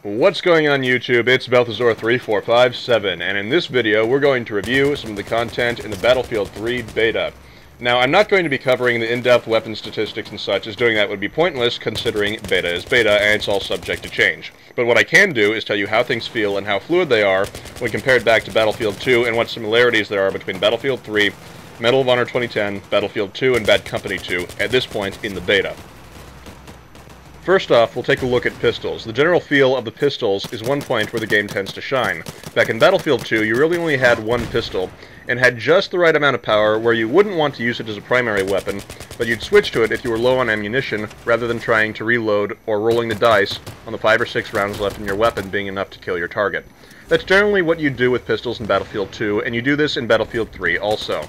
What's going on YouTube? It's Balthazar3457, and in this video we're going to review some of the content in the Battlefield 3 beta. Now, I'm not going to be covering the in-depth weapon statistics and such, as doing that would be pointless considering beta is beta and it's all subject to change. But what I can do is tell you how things feel and how fluid they are when compared back to Battlefield 2 and what similarities there are between Battlefield 3, Medal of Honor 2010, Battlefield 2, and Bad Company 2 at this point in the beta. First off, we'll take a look at pistols. The general feel of the pistols is one point where the game tends to shine. Back in Battlefield 2, you really only had one pistol, and had just the right amount of power where you wouldn't want to use it as a primary weapon, but you'd switch to it if you were low on ammunition, rather than trying to reload or rolling the dice on the 5 or 6 rounds left in your weapon being enough to kill your target. That's generally what you do with pistols in Battlefield 2, and you do this in Battlefield 3 also.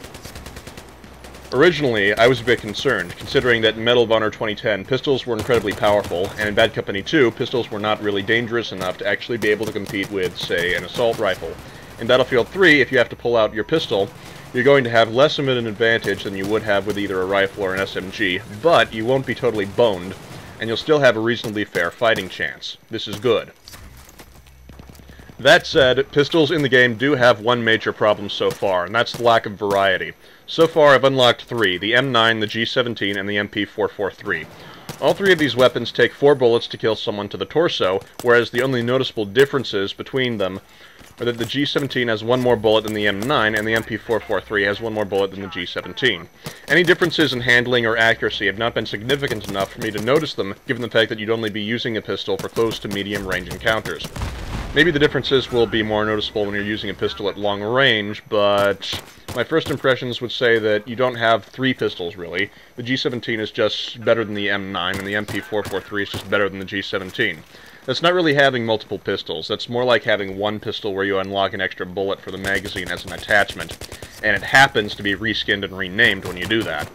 Originally, I was a bit concerned, considering that in Medal of Honor 2010, pistols were incredibly powerful, and in Bad Company 2, pistols were not really dangerous enough to actually be able to compete with, say, an assault rifle. In Battlefield 3, if you have to pull out your pistol, you're going to have less of an advantage than you would have with either a rifle or an SMG, but you won't be totally boned, and you'll still have a reasonably fair fighting chance. This is good. That said, pistols in the game do have one major problem so far, and that's the lack of variety. So far, I've unlocked 3, the M9, the G17, and the MP443. All 3 of these weapons take 4 bullets to kill someone to the torso, whereas the only noticeable differences between them are that the G17 has 1 more bullet than the M9, and the MP443 has 1 more bullet than the G17. Any differences in handling or accuracy have not been significant enough for me to notice them, given the fact that you'd only be using a pistol for close to medium range encounters. Maybe the differences will be more noticeable when you're using a pistol at long range, but my first impressions would say that you don't have 3 pistols, really. The G17 is just better than the M9, and the MP443 is just better than the G17. That's not really having multiple pistols. That's more like having one pistol where you unlock an extra bullet for the magazine as an attachment, and it happens to be reskinned and renamed when you do that.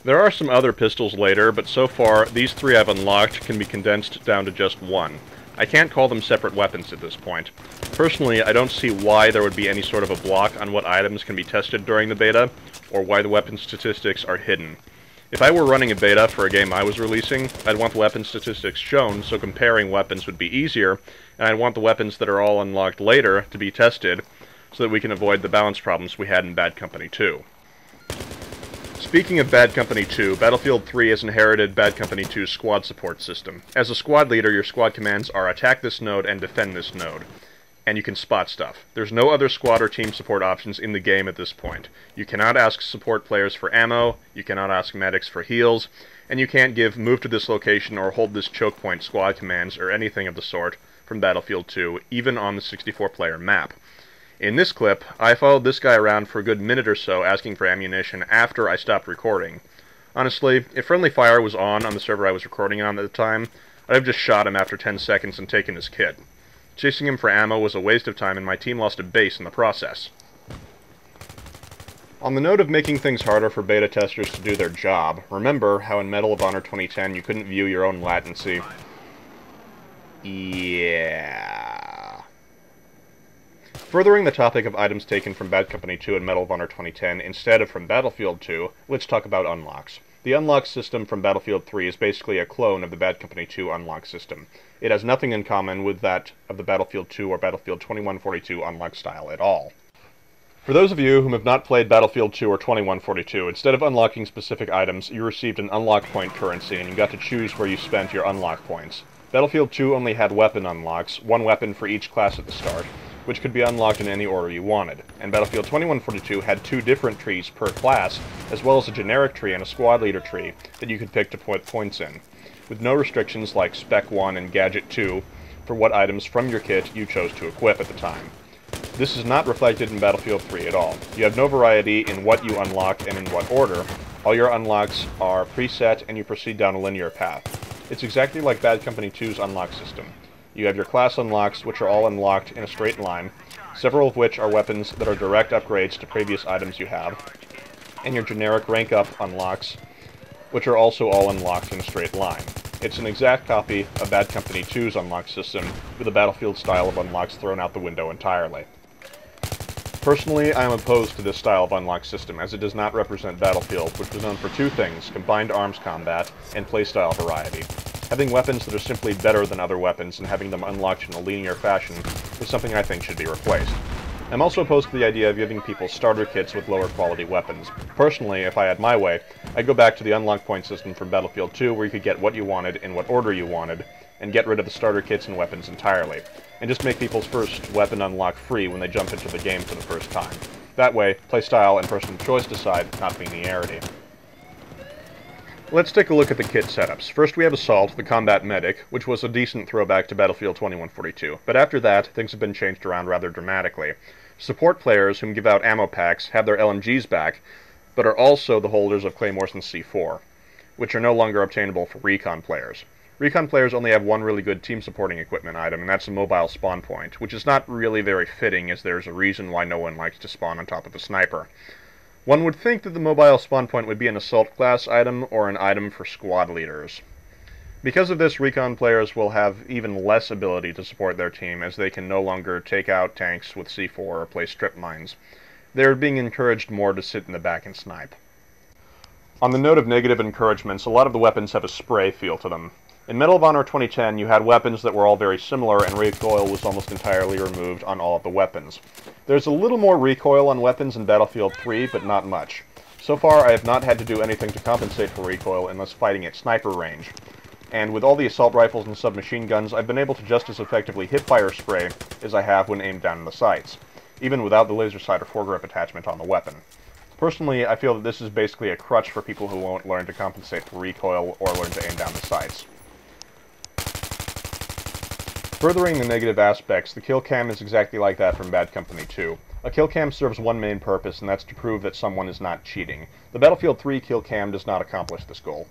There are some other pistols later, but so far, these 3 I've unlocked can be condensed down to just one. I can't call them separate weapons at this point. Personally, I don't see why there would be any sort of a block on what items can be tested during the beta, or why the weapon statistics are hidden. If I were running a beta for a game I was releasing, I'd want the weapon statistics shown so comparing weapons would be easier, and I'd want the weapons that are all unlocked later to be tested so that we can avoid the balance problems we had in Bad Company 2. Speaking of Bad Company 2, Battlefield 3 has inherited Bad Company 2's squad support system. As a squad leader, your squad commands are attack this node and defend this node. And you can spot stuff. There's no other squad or team support options in the game at this point. You cannot ask support players for ammo, you cannot ask medics for heals, and you can't give move to this location or hold this choke point squad commands or anything of the sort from Battlefield 2, even on the 64-player map. In this clip, I followed this guy around for a good minute or so asking for ammunition after I stopped recording. Honestly, if friendly fire was on the server I was recording on at the time, I'd have just shot him after 10 seconds and taken his kit. Chasing him for ammo was a waste of time and my team lost a base in the process. On the note of making things harder for beta testers to do their job, remember how in Medal of Honor 2010 you couldn't view your own latency? Yeah. Furthering the topic of items taken from Bad Company 2 and Medal of Honor 2010 instead of from Battlefield 2, let's talk about unlocks. The unlock system from Battlefield 3 is basically a clone of the Bad Company 2 unlock system. It has nothing in common with that of the Battlefield 2 or Battlefield 2142 unlock style at all. For those of you who have not played Battlefield 2 or 2142, instead of unlocking specific items, you received an unlock point currency and you got to choose where you spent your unlock points. Battlefield 2 only had weapon unlocks, one weapon for each class at the start, which could be unlocked in any order you wanted, and Battlefield 2142 had 2 different trees per class, as well as a generic tree and a squad leader tree that you could pick to put points in, with no restrictions like Spec 1 and Gadget 2 for what items from your kit you chose to equip at the time. This is not reflected in Battlefield 3 at all. You have no variety in what you unlock and in what order. All your unlocks are preset and you proceed down a linear path. It's exactly like Bad Company 2's unlock system. You have your class unlocks, which are all unlocked in a straight line, several of which are weapons that are direct upgrades to previous items you have, and your generic rank up unlocks, which are also all unlocked in a straight line. It's an exact copy of Bad Company 2's unlock system, with the Battlefield style of unlocks thrown out the window entirely. Personally, I am opposed to this style of unlock system, as it does not represent Battlefield, which was known for 2 things: combined arms combat and playstyle variety. Having weapons that are simply better than other weapons and having them unlocked in a linear fashion is something I think should be replaced. I'm also opposed to the idea of giving people starter kits with lower quality weapons. Personally, if I had my way, I'd go back to the unlock point system from Battlefield 2 where you could get what you wanted in what order you wanted, and get rid of the starter kits and weapons entirely, and just make people's first weapon unlock free when they jump into the game for the first time. That way, playstyle and personal choice decide, not linearity. Let's take a look at the kit setups. First we have Assault, the combat medic, which was a decent throwback to Battlefield 2142, but after that, things have been changed around rather dramatically. Support players, whom give out ammo packs, have their LMGs back, but are also the holders of Claymores and C4, which are no longer obtainable for Recon players. Recon players only have one really good team-supporting equipment item, and that's a mobile spawn point, which is not really very fitting, as there's a reason why no one likes to spawn on top of a sniper. One would think that the mobile spawn point would be an assault class item or an item for squad leaders. Because of this, Recon players will have even less ability to support their team, as they can no longer take out tanks with C4 or place strip mines. They're being encouraged more to sit in the back and snipe. On the note of negative encouragements, a lot of the weapons have a spray feel to them. In Medal of Honor 2010, you had weapons that were all very similar, and recoil was almost entirely removed on all of the weapons. There's a little more recoil on weapons in Battlefield 3, but not much. So far, I have not had to do anything to compensate for recoil unless fighting at sniper range. And with all the assault rifles and submachine guns, I've been able to just as effectively hip-fire spray as I have when aimed down in the sights, even without the laser sight or foregrip attachment on the weapon. Personally, I feel that this is basically a crutch for people who won't learn to compensate for recoil or learn to aim down the sights. Furthering the negative aspects, the KILLCAM is exactly like that from Bad Company 2. A KILLCAM serves one main purpose, and that's to prove that someone is not cheating. The Battlefield 3 KILLCAM does not accomplish this goal.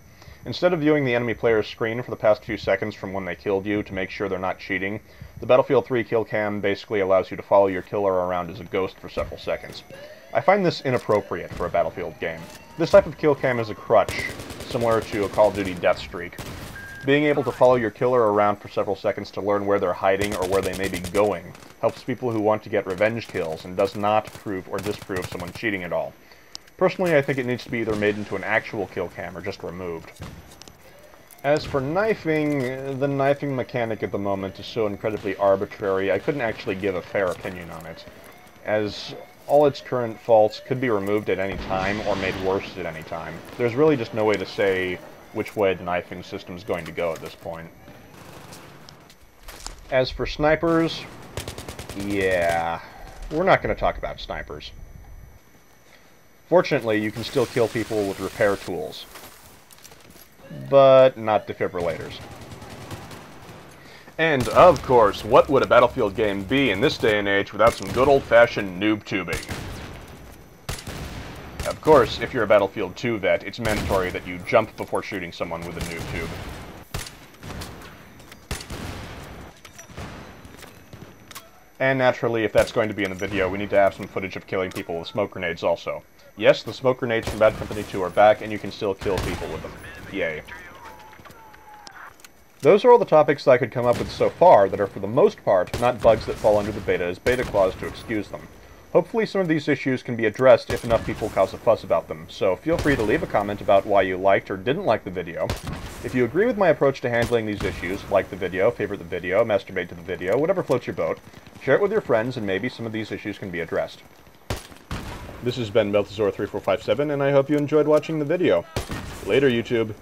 Instead of viewing the enemy player's screen for the past few seconds from when they killed you to make sure they're not cheating, the Battlefield 3 KILLCAM basically allows you to follow your killer around as a ghost for several seconds. I find this inappropriate for a Battlefield game. This type of KILLCAM is a crutch, similar to a Call of Duty death streak. Being able to follow your killer around for several seconds to learn where they're hiding or where they may be going helps people who want to get revenge kills and does not prove or disprove someone cheating at all. Personally, I think it needs to be either made into an actual KILLCAM or just removed. As for knifing, the knifing mechanic at the moment is so incredibly arbitrary, I couldn't actually give a fair opinion on it, as all its current faults could be removed at any time or made worse at any time. There's really just no way to say which way the knifing system is going to go at this point. As for snipers, yeah, we're not going to talk about snipers. Fortunately, you can still kill people with repair tools, but not defibrillators. And, of course, what would a Battlefield game be in this day and age without some good old-fashioned noob tubing? Of course, if you're a Battlefield 2 vet, it's mandatory that you jump before shooting someone with a noob tube. And naturally, if that's going to be in the video, we need to have some footage of killing people with smoke grenades also. Yes, the smoke grenades from Bad Company 2 are back, and you can still kill people with them. Yay. Those are all the topics that I could come up with so far that are for the most part not bugs that fall under the beta as beta clause to excuse them. Hopefully some of these issues can be addressed if enough people cause a fuss about them, so feel free to leave a comment about why you liked or didn't like the video. If you agree with my approach to handling these issues, like the video, favorite the video, masturbate to the video, whatever floats your boat, share it with your friends and maybe some of these issues can be addressed. This has been Melthazor3457 and I hope you enjoyed watching the video. Later, YouTube.